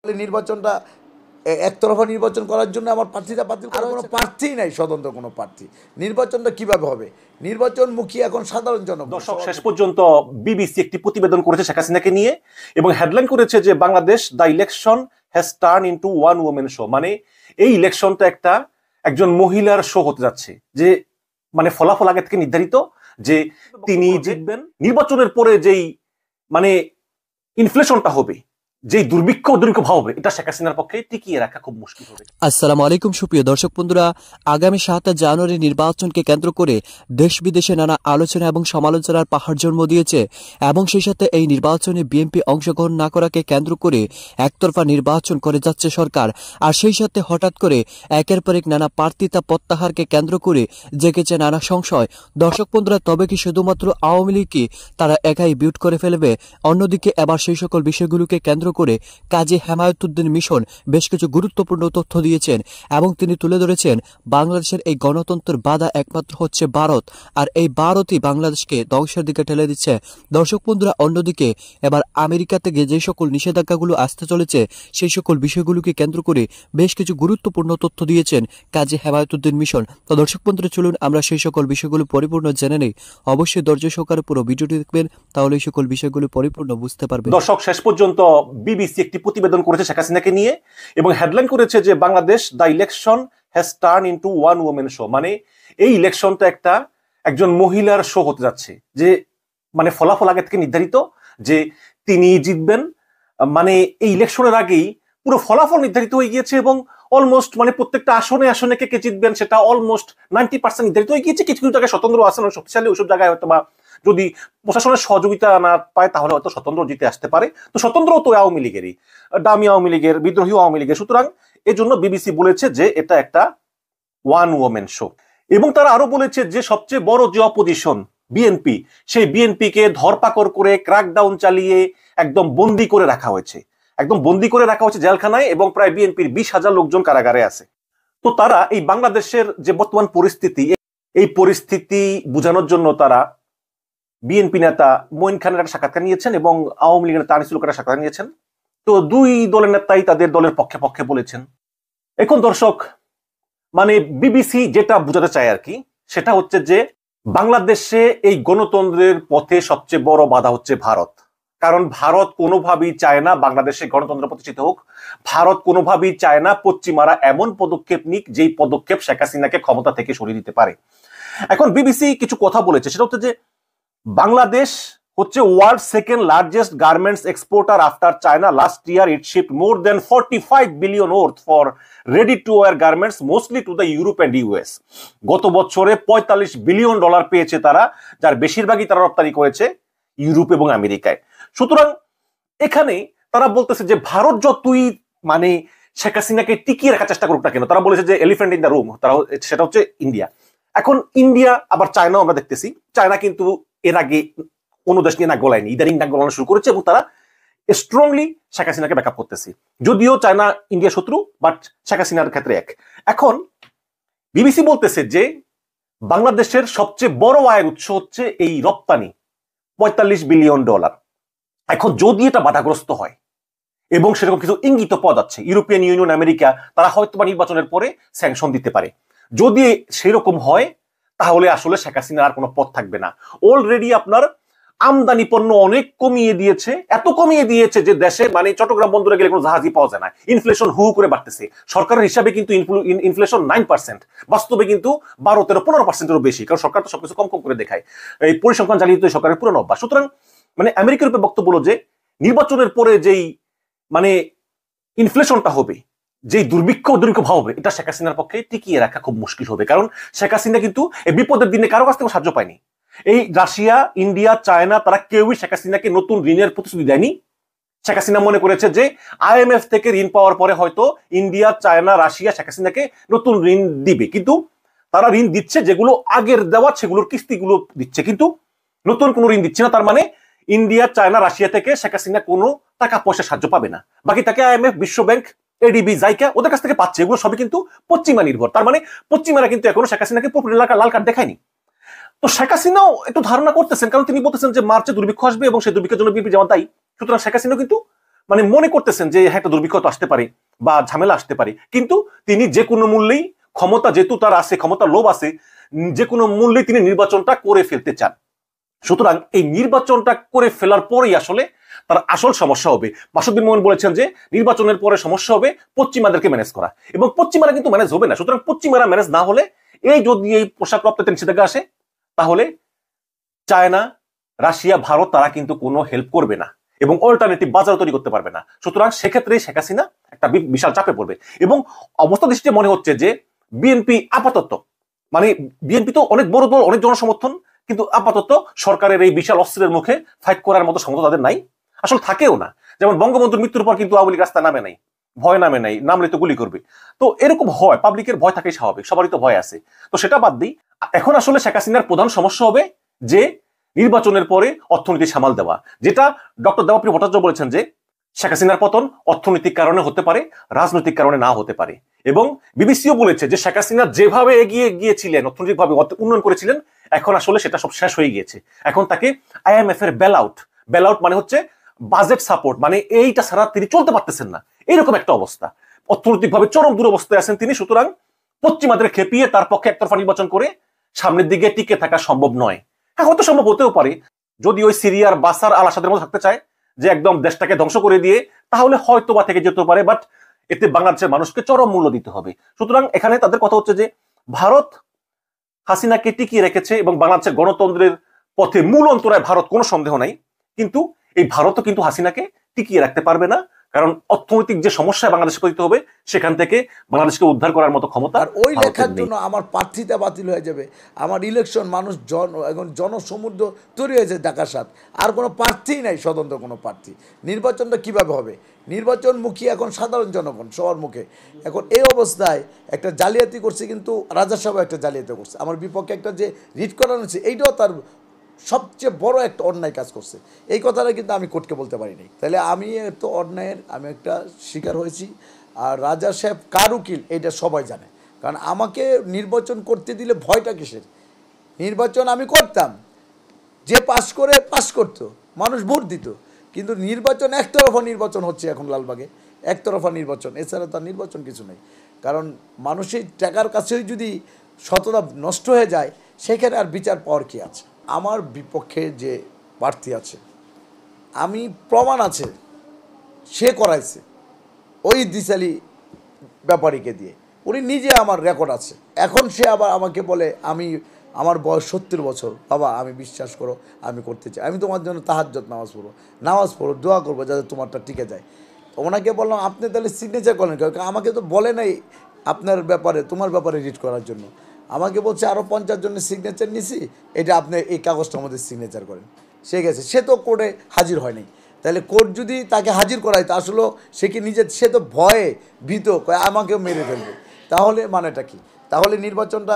নির্বাচনটা একতরফা নির্বাচন করার জন্য আমার প্রার্থীটা বাতিল করার কোনো প্রার্থীই নাই, স্বতন্ত্র কোনো প্রার্থী। নির্বাচনটা কিভাবে হবে? নির্বাচনমুখী এখন সাধারণ জনগণ। দর্শক, শেষ পর্যন্ত বিবিসি একটি প্রতিবেদন করেছে শেখ হাসিনাকে নিয়ে এবং হেডলাইন করেছে যে Bangladesh the election has turn into one women show. মানে এই ইলেকশনটা একজন মহিলার শো হতে যাচ্ছে, যে মানে ফলাফল আগে থেকে নির্ধারিত যে তিনি জিতবেন। নির্বাচনের পরে যেই মানে ইনফ্লেশনটা হবে, যেই দুর্ভিক্ষ ভাব হবে, এটা শেখ হাসিনার পক্ষে টিকিয়ে রাখা খুব মুশকিল হবে। আসসালামু আলাইকুম সুপ্রিয় দর্শক বন্ধুরা, আগামী ৭ জানুয়ারি নির্বাচনকে কেন্দ্র করে দেশ বিদেশে নানা আলোচনা এবং সমালোচনার পাহাড় জন্ম দিয়েছে এবং সেই সাথে এই নির্বাচনে বিএনপি অংশগ্রহণ না করাকে কেন্দ্র করে একতরফা নির্বাচন করে যাচ্ছে সরকার। আর সেই সাথে হঠাৎ করে একের পর এক নানা প্রার্থিতা প্রত্যাহারকে কেন্দ্র করে জেগেছে নানা সংশয়। দর্শক বন্ধুরা, তবে কি শুধুমাত্র আওয়ামী লীগকে তারা একাই বিউট করে ফেলবে? অন্যদিকে এবার সেই সকল বিষয়গুলোকে কেন্দ্র করে কাজী হেমায়েতুদ্দিন মিশন বেশ কিছু গুরুত্বপূর্ণ তথ্য দিয়েছেন এবং তিনি তুলে ধরেছেন বাংলাদেশের এই গণতন্ত্রের বাধা একমাত্র হচ্ছে ভারত, আর এই ভারতই বাংলাদেশকে ধ্বংসের দিকে ঠেলে দিচ্ছে। দর্শক বন্ধুরা, অন্যদিকে এবার আমেরিকা থেকে যে সকল নিষেধাজ্ঞাগুলো আসতে চলেছে সেই সকল বিষয়গুলোকে কেন্দ্র করে বেশ কিছু গুরুত্বপূর্ণ তথ্য দিয়েছেন কাজী হেমায়েতুদ্দিন মিশন। তো দর্শক বন্ধুরা, চলুন আমরা সেই সকল বিষয়গুলো পরিপূর্ণ জেনে নেই। অবশ্যই ধৈর্য সহকারে পুরো ভিডিওটি দেখবেন, তাহলে এই সকল বিষয়গুলো পরিপূর্ণ বুঝতে পারবেন। দর্শক, শেষ পর্যন্ত বিবিসি একটি প্রতিবেদন করেছে শেখ হাসিনাকে নিয়ে এবং হেডলাইন করেছে যে Bangladesh the election has turn into one women show. মানে এই ইলেকশনটা একজন মহিলার শো হতে যাচ্ছে, যে মানে ফলাফল আগে থেকে নির্ধারিত যে তিনি জিতবেন। মানে এই ইলেকশনের আগেই পুরো ফলাফল নির্ধারিত হয়ে গিয়েছে এবং অলমোস্ট মানে প্রত্যেকটা আসনে কে জিতবেন সেটা অলমোস্ট 90% নির্ধারিত হয়ে গিয়েছে। কিছু কিছু জায়গায় স্বতন্ত্র আসন শক্তিশালী, ওইসব জায়গায় হয়তো বা যদি প্রশাসনের সহযোগিতা না পায় তাহলে হয়তো স্বতন্ত্র জিতে আসতে পারে। তো স্বতন্ত্র তো আওয়ামী লীগেরই, ডামি আওয়ামী লীগের, বিদ্রোহী আওয়ামী লীগের। সুতরাং এই জন্য বিবিসি বলেছে যে এটা একটা ওয়ান ওমেন শো। এবং তারা আরো বলেছে যে সবচেয়ে বড় যে অপোজিশন বিএনপি, সেই বিএনপি কে ধরপাকড় করে ক্র্যাকডাউন চালিয়ে একদম বন্দি করে রাখা হয়েছে, জেলখানায়, এবং প্রায় বিএনপির 20,000 লোকজন কারাগারে আছে। তো তারা এই বাংলাদেশের যে বর্তমান পরিস্থিতি, এই পরিস্থিতি বোঝানোর জন্য তারা বিএনপি নেতা মঈন খানের একটা সাক্ষাৎকার নিয়েছেন এবং আওয়ামী লীগের নেতা আনিসুল হকের সাক্ষাৎকার নিয়েছেন। তো দুই দলের নেতাই তাদের দলের পক্ষে পক্ষে বলেছেন। এখন দর্শক, মানে বিবিসি যেটা বোঝাতে চায় আর কি, সেটা হচ্ছে যে বাংলাদেশে এই গণতন্ত্রের পথে সবচেয়ে বড় বাধা হচ্ছে ভারত। কারণ ভারত কোনোভাবেই চায় না বাংলাদেশে গণতন্ত্র প্রতিষ্ঠিত হোক। ভারত কোনোভাবেই চায় না পশ্চিমারা এমন পদক্ষেপ নিক যেই পদক্ষেপ শেখ হাসিনাকে ক্ষমতা থেকে সরিয়ে দিতে পারে। এখন বিবিসি কিছু কথা বলেছে, সেটা হচ্ছে যে বাংলাদেশ হচ্ছে world second largest garments exporter after China. Last year it shipped more than 45 billion worth for ready to wear garments mostly to the Europe and US. গত বছরে $45 বিলিয়ন পেয়েছে তারা, যার বেশিরভাগই তারা রপ্তানি করেছে ইউরোপ এবং আমেরিকায়। সুতরাং এখানে তারা বলতেছে যে ভারত যতই মানে শেখ হাসিনাকে টিকিয়ে রাখার চেষ্টা করুক না কেন, তারা বলেছে যে এলিফ্যান্ট ইন দ্য রুম, সেটা হচ্ছে ইন্ডিয়া। এখন ইন্ডিয়া আবার চায়নাও আমরা দেখতেছি, চায়না কিন্তু এর আগে কোনো দেশ নিয়ে নাক গলায়নি, ইদানিং নাক গলানো শুরু করেছে এবং তারা স্ট্রংলি শেখ হাসিনাকে ব্যাকআপ করতেছে। যদিও চায়না ইন্ডিয়া শত্রু, বাট শেখ হাসিনার ক্ষেত্রে এক। এখন বিবিসি বলতেছে যে বাংলাদেশের সবচেয়ে বড় আয়ের উৎস হচ্ছে এই রপ্তানি, $45 বিলিয়ন। এখন যদি এটা বাধাগ্রস্ত হয় এবং সেরকম কিছু ইঙ্গিত পাওয়া যাচ্ছে, ইউরোপিয়ান ইউনিয়ন, আমেরিকা তারা হয়তো বা নির্বাচনের পরে স্যাংশন দিতে পারে। যদি সেরকম হয় তাহলে আসলে শেখ হাসিনার আর কোনো পথ থাকবে না। অলরেডি আপনার আমদানি পণ্য অনেক কমিয়ে দিয়েছে, এত কমিয়ে দিয়েছে যে দেশে মানে চট্টগ্রাম বন্দরে গেলে কোনো জাহাজই পাওয়া যায় না। ইনফ্লেশন হু করে বাড়তেছে। সরকারের হিসাবে কিন্তু ইনফ্লেশন 9%, বাস্তবে কিন্তু 12-13-15%-এরও বেশি, কারণ সরকার তো সবকিছু কম কম করে দেখায়। এই পরিসংখ্যান জালিয়াতি সরকারের পুরনো অভ্যাস। সুতরাং মানে আমেরিকার উপরে বক্তব্য হলো যে নির্বাচনের পরে যেই মানে ইনফ্লেশনটা হবে, যেই দুর্ভিক্ষ ভাব হবে, এটা শেখ হাসিনার পক্ষে টিকিয়ে রাখা খুব মুশকিল হবে। কারণ শেখ হাসিনা কিন্তু এই বিপদের দিনে কারো কাছ থেকে সাহায্য পায়নি। এই রাশিয়া, ইন্ডিয়া, চায়না তারা কেউই শেখ হাসিনাকে নতুন ঋণের প্রতিশ্রুতি দেয়নি। শেখ হাসিনা মনে করেছে যে IMF থেকে ঋণ পাওয়ার পরে হয়তো ইন্ডিয়া, চায়না, রাশিয়া শেখ হাসিনাকে নতুন ঋণ দিবে, কিন্তু তারা ঋণ দিচ্ছে যেগুলো আগের দেওয়া, সেগুলোর কিস্তিগুলো দিচ্ছে, কিন্তু নতুন কোনো ঋণ দিচ্ছে না। তার মানে ইন্ডিয়া, চায়না, রাশিয়া থেকে শেখ হাসিনা কোনো টাকা পয়সা সাহায্য পাবে না। বাকি তাকে IMF, বিশ্ব ব্যাংক, ADB, জাইকা ওদের কাছ থেকে পাচ্ছে। এগুলো সবই কিন্তু পশ্চিমা নির্ভর। তার মানে পশ্চিমারা কিন্তু এখনো শেখ হাসিনাকে পুরোপুরি লাল কার্ড দেখায়নি। তো শেখ হাসিনাও একটু ধারণা করতেছেন, কারণ তিনি বলতেছেন যে মার্চে দুর্ভিক্ষ আসবে এবং সেই দুর্ভিক্ষের জন্য বিএনপি যেমন দায়ী। সুতরাং শেখ হাসিনাও কিন্তু মানে মনে করতেছেন যে হ্যাঁ একটা দুর্ভিক্ষ তো আসতে পারে বা ঝামেলা আসতে পারে, কিন্তু তিনি যে কোনো মূল্যেই, ক্ষমতা যেহেতু তার আছে, ক্ষমতার লোভ আছে, যে কোনো মূল্যে তিনি নির্বাচনটা করে ফেলতে চান। সুতরাং এই নির্বাচনটা করে ফেলার পরেই আসলে তার আসল সমস্যা হবে। মাসুদ্দিন মোমেন বলেছেন যে নির্বাচনের পরে সমস্যা হবে পশ্চিমাদেরকে ম্যানেজ করা, এবং পশ্চিমারা কিন্তু ম্যানেজ হবে না। সুতরাং পশ্চিমারা ম্যানেজ না হলে, এই যদি এই পোশাক রপ্তানিতে নিষেধাজ্ঞা আসে, তাহলে চায়না, রাশিয়া, ভারত তারা কিন্তু কোনো হেল্প করবে না এবং অল্টারনেটিভ বাজার তৈরি করতে পারবে না। সুতরাং সেক্ষেত্রে শেখ হাসিনা একটা বিশাল চাপে পড়বে। এবং অবস্থা দৃষ্টিতে মনে হচ্ছে যে বিএনপি আপাতত, মানে বিএনপি তো অনেক বড় দল, অনেক জনসমর্থন, কিন্তু আপাতত সরকারের এই বিশাল অস্ত্রের মুখে ফাইট করার মতো ক্ষমতা তাদের নাই, আসলে থাকেও না। যেমন বঙ্গবন্ধুর মৃত্যুর পর কিন্তু আওয়ামী লীগ রাস্তায় নামে নাই, ভয় নামে নাই, নামলে তো গুলি করবে। তো এরকম হয়, পাবলিকের ভয় থাকাই স্বাভাবিক, সবারই তো ভয় আছে। তো সেটা বাদ দিই, এখন আসলে শেখ হাসিনার প্রধান সমস্যা হবে যে নির্বাচনের পরে অর্থনীতি সামাল দেওয়া, যেটা ডক্টর দেবাপ্রিয় ভট্টাচার্য বলেছেন যে শেখ হাসিনার পতন অর্থনৈতিক কারণে হতে পারে, রাজনৈতিক কারণে না হতে পারে। এবং বিবিসিও বলেছে যে শেখ হাসিনা যেভাবে এগিয়ে গিয়েছিলেন, অর্থনৈতিকভাবে উন্নয়ন করেছিলেন, এখন আসলে সেটা সব শেষ হয়ে গিয়েছে। এখন তাকে আইএমএফ এর বেলআউট মানে হচ্ছে বাজেট সাপোর্ট, মানে এইটা ছাড়া তিনি চলতে পারতেছেন না, এইরকম একটা অবস্থা। অর্থনৈতিকভাবে চরম দুরবস্থায় আছেন তিনি। সুতরাং পশ্চিমাদের খেপিয়ে তার পক্ষে একতরফা নির্বাচন করে সামনের দিকে টিকে থাকা সম্ভব নয়। হ্যাঁ, হয়তো সম্ভব হতেও পারে, যদি ওই সিরিয়ার বাসার আল আসাদের মধ্যে থাকতে চায় যে একদম দেশটাকে ধ্বংস করে দিয়ে, তাহলে হয়তো বা থেকে যেতে পারে, বাট এতে বাংলাদেশের মানুষকে চরম মূল্য দিতে হবে। সুতরাং এখানে তাদের কথা হচ্ছে যে ভারত হাসিনাকে টিকিয়ে রেখেছে এবং বাংলাদেশের গণতন্ত্রের পথে মূল অন্তরায় ভারত, কোনো সন্দেহ নাই, কিন্তু এই ভারতও কিন্তু হাসিনাকে টিকিয়ে রাখতে পারবে না, কারণ অর্থনৈতিক যে সমস্যায় বাংলাদেশে পতিত হবে, সেখান থেকে বাংলাদেশকে উদ্ধার করার মতো ক্ষমতা আর ওই লেখার জন্য আমার প্রার্থিতা বাতিল হয়ে যাবে, আমার ইলেকশন, মানুষ এখন জনসমুদ্র তৈরি হয়েছে ঢাকার সাথে, আর কোনো প্রার্থীই নাই, স্বতন্ত্র কোনো প্রার্থী। নির্বাচনটা কিভাবে হবে? নির্বাচনমুখী এখন সাধারণ জনগণ সবার মুখে। এখন এই অবস্থায় একটা জালিয়াতি করছে, কিন্তু রাজা সাহেব একটা জালিয়াতি করছে, আমার বিপক্ষে একটা যে রিট করানো হচ্ছে, এইটাও তার সবচেয়ে বড় একটা অন্যায় কাজ করছে। এই কথাটা কিন্তু আমি কোর্টকে বলতে পারিনি। তাহলে আমি তো অন্যায়ের আমি একটা শিকার হয়েছি। আর রাজা সাহেব কার উকিল এটা সবাই জানে, কারণ আমাকে নির্বাচন করতে দিলে ভয়টা কিসের? নির্বাচন আমি করতাম, যে পাস করতো, মানুষ ভোট দিত, কিন্তু নির্বাচন একতরফা নির্বাচন হচ্ছে এখন লালবাগে, একতরফা নির্বাচন, এছাড়া তার নির্বাচন কিছু নেই। কারণ মানুষের টাকার কাছেই যদি সততা নষ্ট হয়ে যায়, সেখানে আর বিচার পাওয়ার কি আছে? আমার বিপক্ষে যে প্রার্থী আছে, আমি প্রমাণ আছে সে করাইছে ওই দিশালি ব্যাপারীকে দিয়ে, উনি নিজে, আমার রেকর্ড আছে। এখন সে আবার আমাকে বলে, আমার বয়স 70 বছর, বাবা আমি বিশ্বাস করো আমি করতে চাই, আমি তোমার জন্য তাহাজ্জুদ নামাজ পড়ো, দোয়া করবো যাতে তোমারটা টিকে যায়। ওনাকে বললাম আপনি তাহলে সিগনেচার করেন, আমাকে তো বলে নাই আপনার ব্যাপারে, তোমার ব্যাপারে রিড করার জন্য। আমাকে বলছে আরও 50 জনের সিগনেচার নিছি, এটা আপনি এই কাগজটা আমাদের সিগনেচার করেন। সে গেছে, সে তো কোর্টে হাজির হয়নি। তাহলে কোর্ট যদি তাকে হাজির করায়, তা আসলে সে কি সে তো ভয়ে ভীত, আমাকেও মেরে ফেলবে, তাহলে মানেটা কি? তাহলে নির্বাচনটা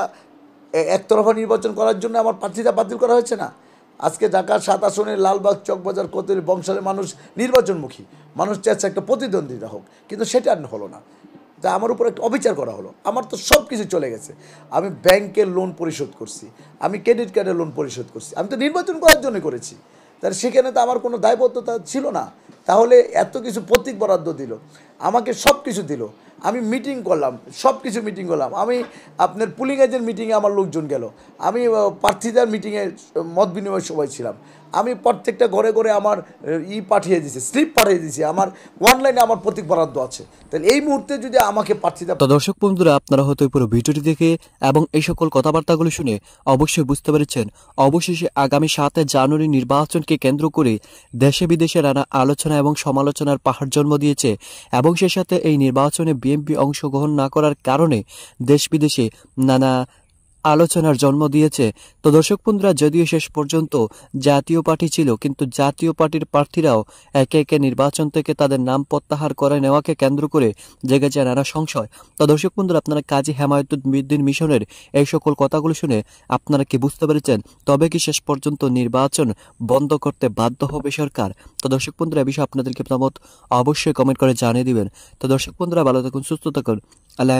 একতরফা নির্বাচন করার জন্য আমার প্রার্থীতা বাতিল করা হয়েছে না। আজকে ঢাকার 7 আসনে লালবাগ, চকবাজার, কোতোয়ালি, বংশালের মানুষ নির্বাচনমুখী, মানুষ চাচ্ছে একটা প্রতিদ্বন্দ্বিতা হোক, কিন্তু সেটা আর হলো না। তা আমার উপর একটা অবিচার করা হলো। আমার তো সব কিছু চলে গেছে। আমি ব্যাংকের লোন পরিশোধ করছি, আমি ক্রেডিট কার্ডের লোন পরিশোধ করছি, আমি তো নির্বাচন করার জন্য করেছি। তাহলে সেখানে তো আমার কোনো দায়বদ্ধতা ছিল না। তাহলে এত কিছু প্রতীক বরাদ্দ দিল, আমাকে সব কিছু দিল, আমি মিটিং করলাম, সব কিছু মিটিং করলাম, আমি আপনার পুলিং এজেন্ট মিটিংয়ে আমার লোকজন গেল, আমি প্রার্থীদের মিটিংয়ে মত বিনিময় সবাই ছিলাম, আমি প্রত্যেকটা ঘরে ঘরে আমার পাঠিয়ে দিয়েছি, স্লিপ পাঠিয়ে দিয়েছি, আমার অনলাইনে আমার প্রতীক বরাদ্দ আছে। তাহলে এই মুহূর্তে যদি আমাকে প্রার্থীতা। তো দর্শক বন্ধুরা, আপনারা হয়তো পুরো ভিডিওটি দেখে এবং এই সকল কথাবার্তাগুলো শুনে অবশ্যই বুঝতে পেরেছেন, অবশেষে আগামী 7 জানুয়ারি নির্বাচনকে কেন্দ্র করে দেশে বিদেশে নানা আলোচনা এবং সমালোচনার পাহাড় জন্ম দিয়েছে, এবং সে সাথে এই নির্বাচনে বিএনপি অংশগ্রহণ না করার কারণে দেশ বিদেশে নানা আলোচনার জন্ম দিয়েছে। তো দর্শক বন্ধুরা, যদিও শেষ পর্যন্ত জাতীয় পার্টি ছিল, কিন্তু জাতীয় পার্টির প্রার্থীরাও একে একে নির্বাচন থেকে তাদের নাম প্রত্যাহার করে নেওয়াকে কেন্দ্র করে জেগেছে নানা সংশয়। তো দর্শক বন্ধুরা, আপনারা কাজী হেমায়েতুদ্দিন মিশনের এই সকল কথাগুলো শুনে আপনারা কি বুঝতে পেরেছেন? তবে কি শেষ পর্যন্ত নির্বাচন বন্ধ করতে বাধ্য হবে সরকার? তো দর্শক বন্ধুরা, এই বিষয়ে আপনাদেরকে মতামত অবশ্যই কমেন্ট করে জানিয়ে দিবেন। তো দর্শক বন্ধুরা, ভালো থাকুন, সুস্থ থাকুন, আল্লাহ।